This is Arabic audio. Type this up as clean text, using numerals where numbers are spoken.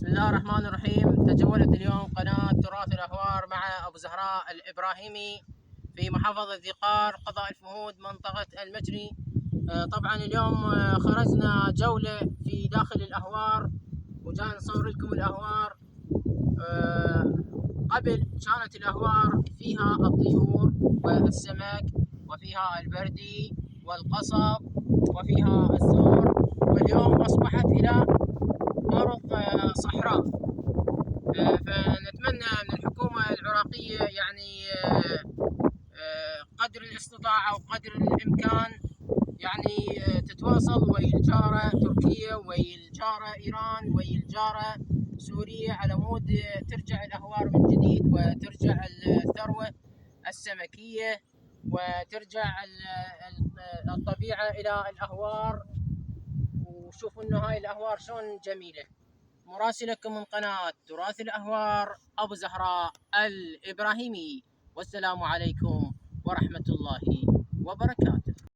الله الرحمن الرحيم. تجولت اليوم قناة تراث الأهوار مع أبو زهراء الإبراهيمي في محافظة ذي قار قضاء الفهود منطقة المجري. طبعا اليوم خرجنا جولة في داخل الأهوار وجاي نصور لكم الأهوار. قبل كانت الأهوار فيها الطيور والسمك وفيها البردي والقصب وفيها الزور، واليوم أصبحت إلى أرض صحراء. فنتمنى من الحكومة العراقية يعني قدر الاستطاعة وقدر الإمكان يعني تتواصل ويا الجارة تركيا ويا الجارة إيران ويا الجارة سوريا على مود ترجع الأهوار من جديد وترجع الثروة السمكية وترجع الطبيعة إلى الأهوار. وشوفوا إنه هاي الأهوار شلون جميلة. مراسلكم من قناة تراث الأهوار أبو زهراء الإبراهيمي، والسلام عليكم ورحمة الله وبركاته.